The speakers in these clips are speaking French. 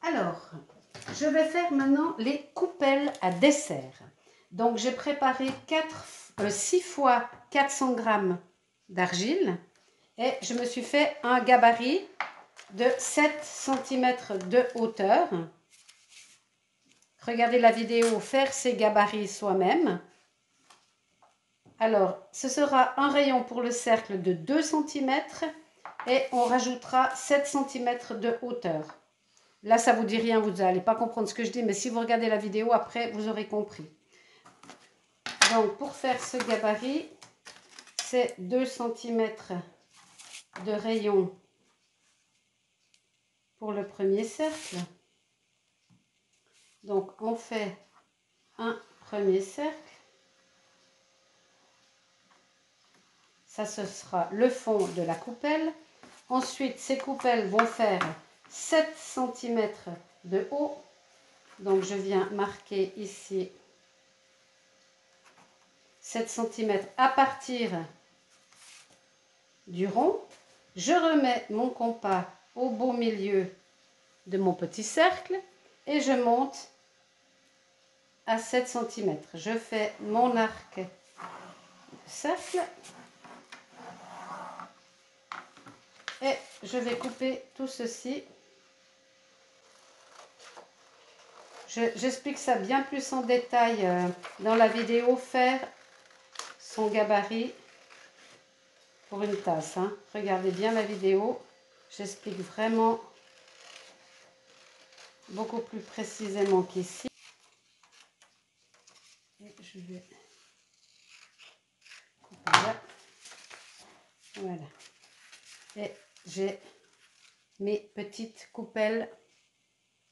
Alors, je vais faire maintenant les coupelles à dessert. Donc, j'ai préparé 6 fois 400 g d'argile et je me suis fait un gabarit de 7 cm de hauteur. Regardez la vidéo, faire ses gabarits soi-même. Alors, ce sera un rayon pour le cercle de 2 cm et on rajoutera 7 cm de hauteur. Là, ça ne vous dit rien, vous n'allez pas comprendre ce que je dis, mais si vous regardez la vidéo, après, vous aurez compris. Donc, pour faire ce gabarit, c'est 2 cm de rayon pour le premier cercle. Donc, on fait un premier cercle. Ça, ce sera le fond de la coupelle. Ensuite, ces coupelles vont faire 7 cm de haut. Donc, je viens marquer ici 7 cm à partir du rond. Je remets mon compas au beau milieu de mon petit cercle et je monte à 7 cm. Je fais mon arc de cercle et je vais couper tout ceci. J'explique ça bien plus en détail dans la vidéo faire son gabarit pour une tasse. Regardez bien la vidéo, j'explique vraiment beaucoup plus précisément qu'ici. Et je vais couper là. Voilà. Et j'ai mes petites coupelles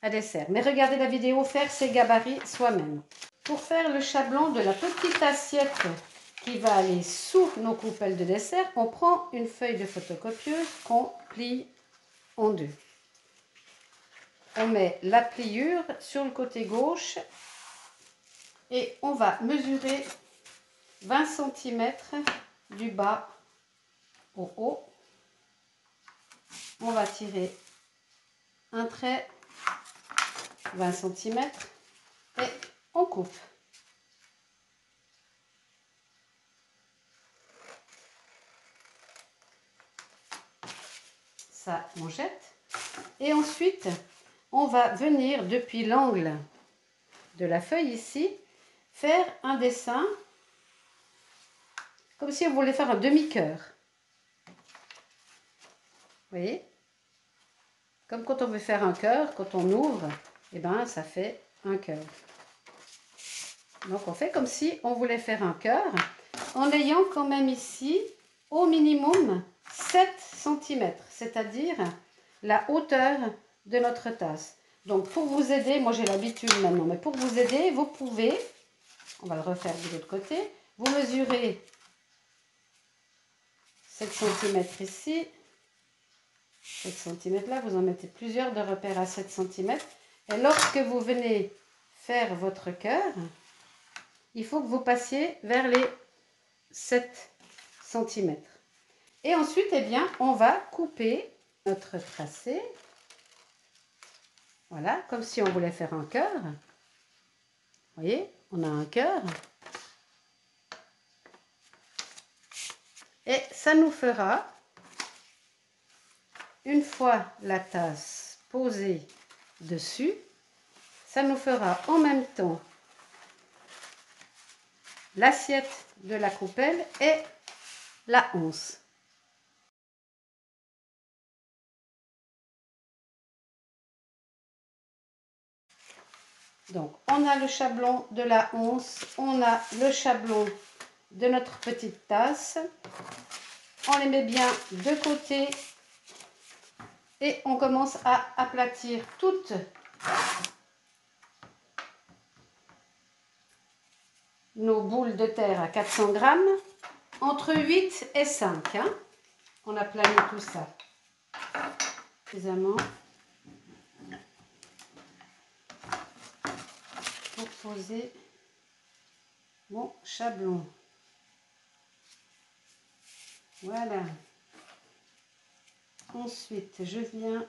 à dessert. Mais regardez la vidéo, faire ses gabarits soi-même. Pour faire le chablon de la petite assiette qui va aller sous nos coupelles de dessert, on prend une feuille de photocopieuse qu'on plie en deux. On met la pliure sur le côté gauche et on va mesurer 20 cm du bas au haut. On va tirer un trait 20 cm et on coupe. Ça, on jette. Et ensuite, on va venir depuis l'angle de la feuille ici, faire un dessin comme si on voulait faire un demi-cœur. Vous voyez? Comme quand on veut faire un cœur, quand on ouvre, et ben ça fait un cœur. Donc on fait comme si on voulait faire un cœur, en ayant quand même ici au minimum 7 cm, c'est-à-dire la hauteur de notre tasse. Donc pour vous aider, moi j'ai l'habitude maintenant, mais pour vous aider, vous pouvez, on va le refaire de l'autre côté, vous mesurez 7 cm ici, 7 cm là, vous en mettez plusieurs de repères à 7 cm. Et lorsque vous venez faire votre cœur, il faut que vous passiez vers les 7 cm. Et ensuite, eh bien, on va couper notre tracé. Voilà, comme si on voulait faire un cœur. Vous voyez, on a un cœur. Et ça nous fera, une fois la tasse posée dessus, ça nous fera en même temps l'assiette de la coupelle et la once. Donc, on a le chablon de la once, on a le chablon de notre petite tasse. On les met bien de côté et on commence à aplatir toutes nos boules de terre à 400 g, entre 8 et 5. On aplanit tout ça suffisamment pour poser mon chablon. Voilà. Ensuite, je viens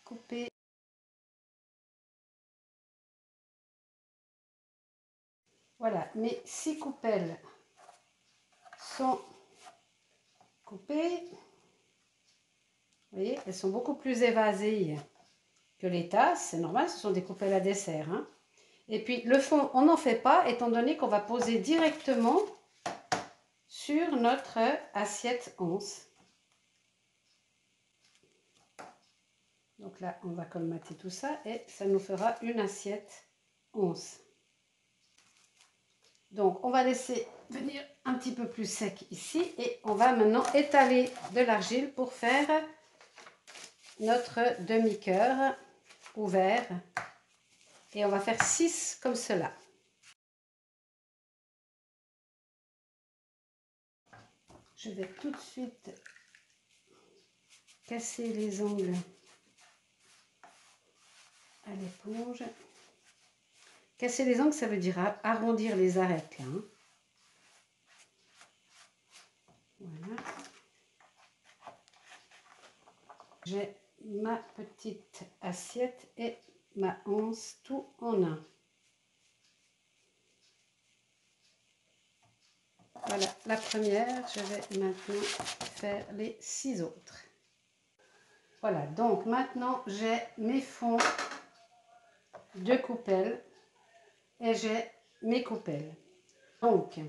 couper. Voilà, mes 6 coupelles sont coupées. Vous voyez, elles sont beaucoup plus évasées que les tasses. C'est normal, ce sont des coupelles à dessert. Hein. Et puis le fond, on n'en fait pas, étant donné qu'on va poser directement sur notre assiette 11. Donc là, on va colmater tout ça et ça nous fera une assiette 11. Donc, on va laisser venir un petit peu plus sec ici et on va maintenant étaler de l'argile pour faire notre demi-cœur ouvert. Et on va faire 6 comme cela. Je vais tout de suite casser les angles à l'éponge. Casser les angles, ça veut dire arrondir les arêtes là. Hein. Voilà. J'ai ma petite assiette et ma anse tout en un. Voilà la première, je vais maintenant faire les 6 autres. Voilà, donc maintenant j'ai mes fonds de coupelles et j'ai mes coupelles. Donc,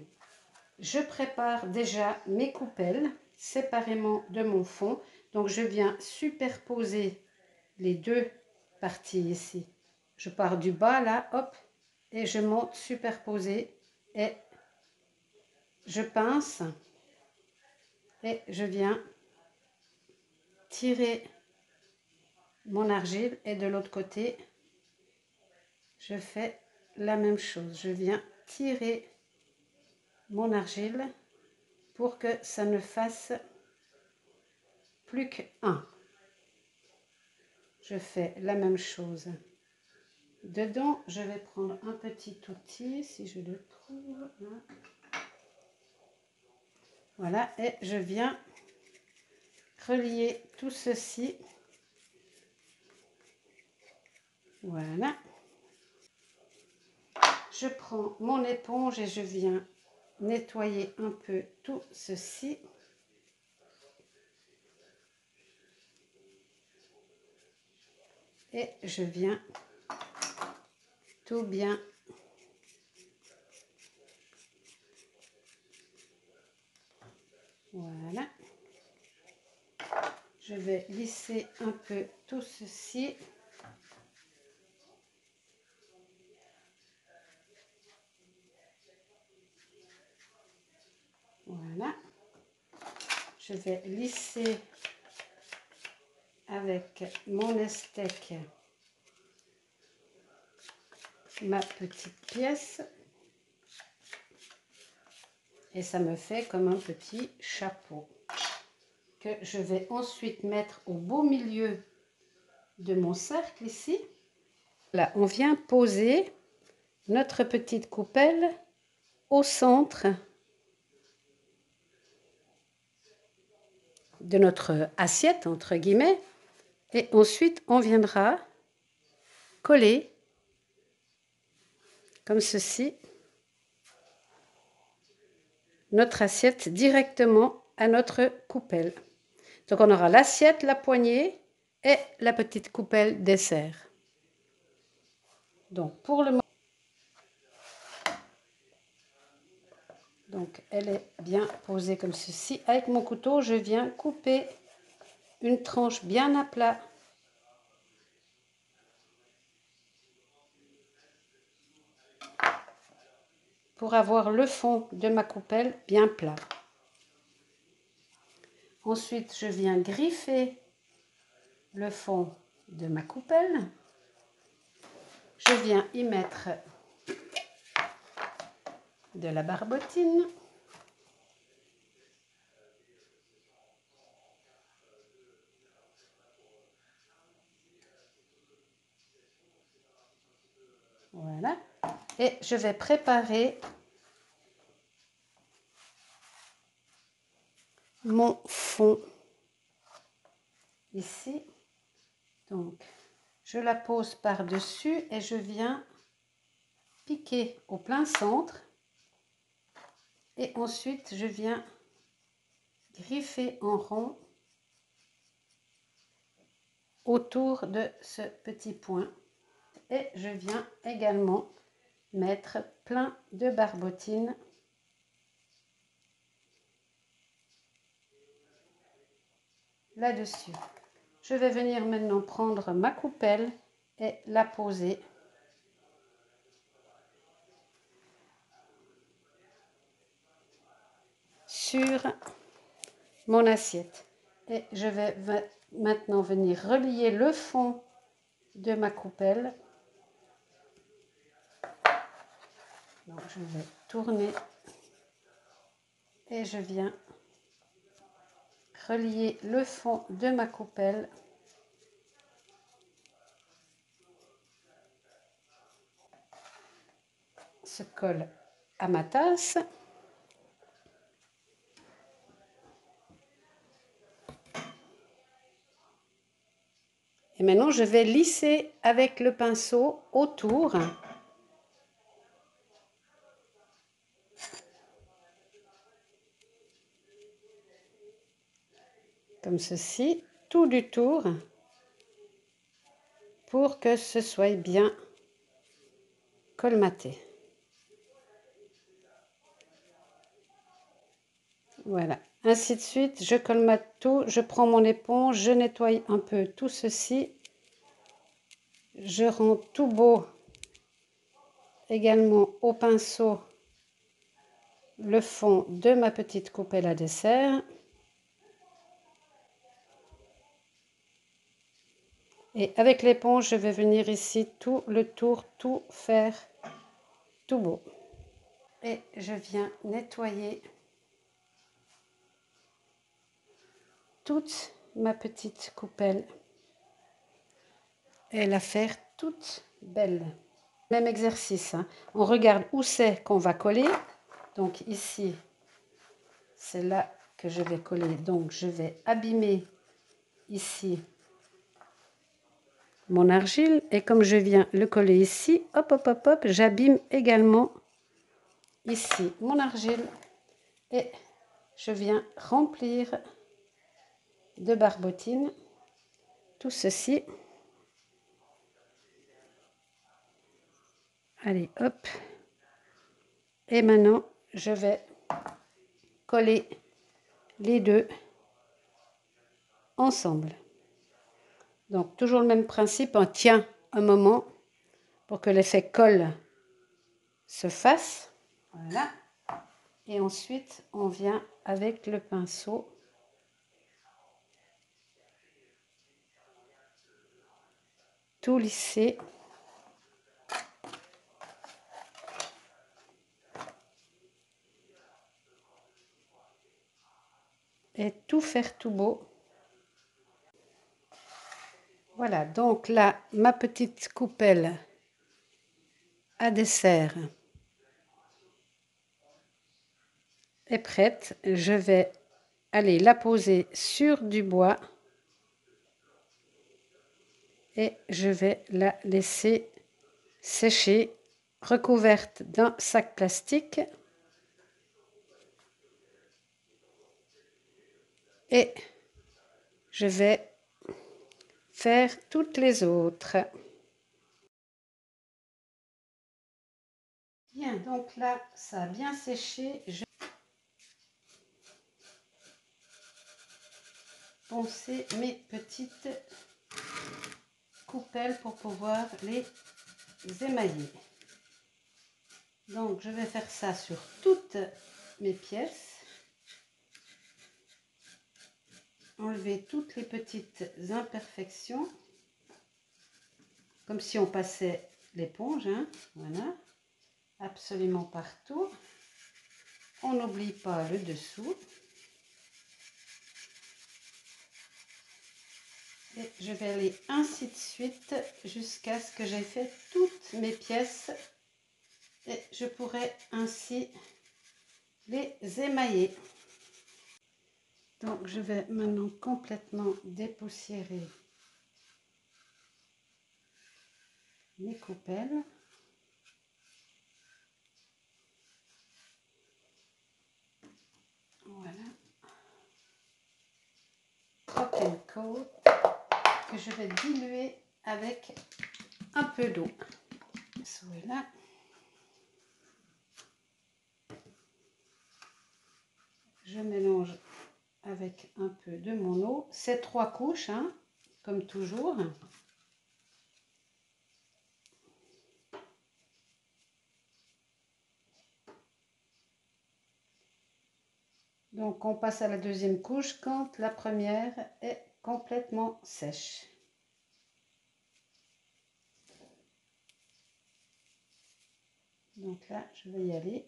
je prépare déjà mes coupelles séparément de mon fond. Donc, je viens superposer les deux parties ici. Je pars du bas là, hop, et je monte superposer et je pince et je viens tirer mon argile et de l'autre côté, je fais la même chose. Je viens tirer mon argile pour que ça ne fasse plus qu'un. Je fais la même chose. Dedans, je vais prendre un petit outil, si je le trouve. Voilà, et je viens relier tout ceci. Voilà. Je prends mon éponge et je viens nettoyer un peu tout ceci. Et je viens tout bien voilà. Je vais lisser un peu tout ceci. Voilà. Je vais lisser avec mon estèque ma petite pièce. Et ça me fait comme un petit chapeau que je vais ensuite mettre au beau milieu de mon cercle ici. Là, on vient poser notre petite coupelle au centre de notre assiette, entre guillemets, et ensuite on viendra coller comme ceci notre assiette directement à notre coupelle. Donc on aura l'assiette, la poignée et la petite coupelle dessert. Donc pour le moment, donc elle est bien posée comme ceci. Avec mon couteau, je viens couper une tranche bien à plat. Pour avoir le fond de ma coupelle bien plat. Ensuite, je viens griffer le fond de ma coupelle. Je viens y mettre de la barbotine. Voilà. Et je vais préparer mon fond ici. Donc, je la pose par-dessus et je viens piquer au plein centre. Et ensuite, je viens griffer en rond autour de ce petit point. Et je viens également mettre plein de barbotines là-dessus. Je vais venir maintenant prendre ma coupelle et la poser sur mon assiette. Et je vais maintenant venir relier le fond de ma coupelle. Donc je vais tourner et je viens relier le fond de ma coupelle se colle à ma tasse. Et maintenant, je vais lisser avec le pinceau autour. Comme ceci, tout du tour, pour que ce soit bien colmaté. Voilà, ainsi de suite, je colmate tout, je prends mon éponge, je nettoie un peu tout ceci. Je rends tout beau également au pinceau le fond de ma petite coupelle à dessert. Et avec l'éponge, je vais venir ici tout le tour, tout faire tout beau. Et je viens nettoyer toute ma petite coupelle et la faire toute belle. Même exercice, hein. On regarde où c'est qu'on va coller. Donc ici, c'est là que je vais coller. Donc je vais abîmer ici mon argile. Et comme je viens le coller ici, hop, hop, hop, hop, j'abîme également ici mon argile. Et je viens remplir de barbotines tout ceci. Allez, hop. Et maintenant, je vais coller les deux ensemble. Donc, toujours le même principe, on tient un moment pour que l'effet colle se fasse. Voilà. Et ensuite, on vient avec le pinceau tout lisser. Et tout faire tout beau. Voilà, donc là, ma petite coupelle à dessert est prête. Je vais aller la poser sur du bois et je vais la laisser sécher, recouverte d'un sac plastique. Et je vais faire toutes les autres. Bien, donc là, ça a bien séché. Je vais poncer mes petites coupelles pour pouvoir les émailler. Donc, je vais faire ça sur toutes mes pièces. Enlever toutes les petites imperfections. Comme si on passait l'éponge, hein. Voilà. Absolument partout. On n'oublie pas le dessous. Et je vais aller ainsi de suite jusqu'à ce que j'ai fait toutes mes pièces. Et je pourrai ainsi les émailler. Donc je vais maintenant complètement dépoussiérer mes coupelles. Voilà. Top and coat que je vais diluer avec un peu d'eau. Voilà. Je mélange avec un peu de mon eau. C'est 3 couches, hein, comme toujours. Donc on passe à la deuxième couche quand la première est complètement sèche. Donc là, je vais y aller.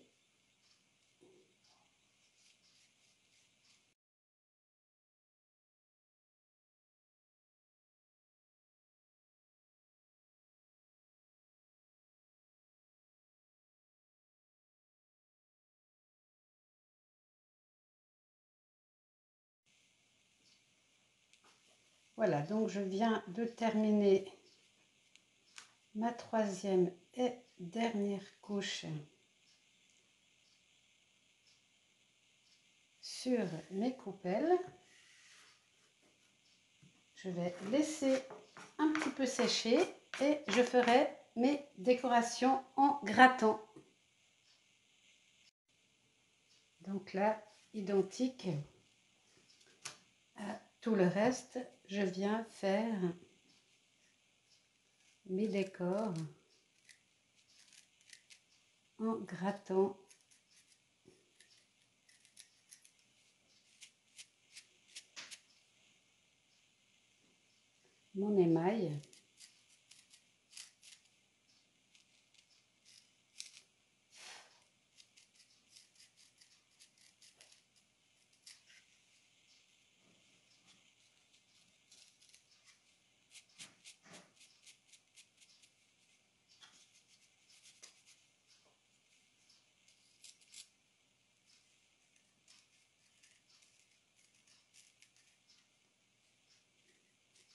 Voilà, donc je viens de terminer ma troisième et dernière couche sur mes coupelles. Je vais laisser un petit peu sécher et je ferai mes décorations en grattant. Donc là, identique à tout le reste, je viens faire mes décors en grattant mon émail.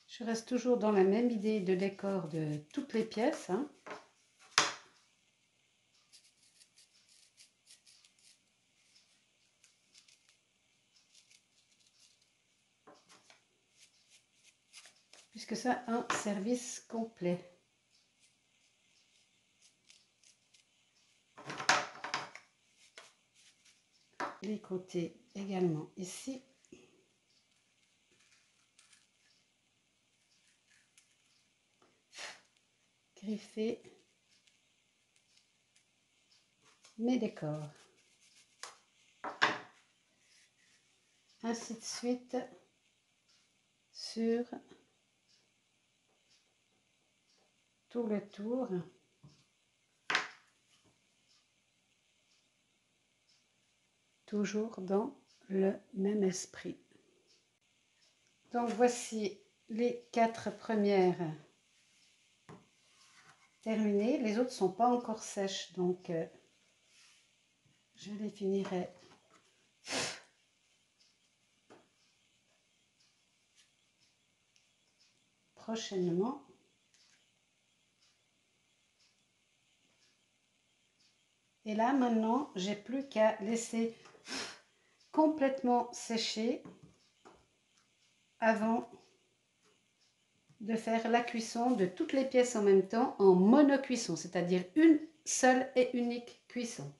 Je reste toujours dans la même idée de décor de toutes les pièces, hein. Puisque ça a un service complet. Les côtés également ici. Griffer mes décors. Ainsi de suite sur tout le tour. Toujours dans le même esprit. Donc voici les 4 premières terminées. Les autres ne sont pas encore sèches, donc je les finirai prochainement. Et là maintenant, j'ai plus qu'à laisser complètement sécher avant de faire la cuisson de toutes les pièces en même temps en monocuisson, c'est-à-dire une seule et unique cuisson.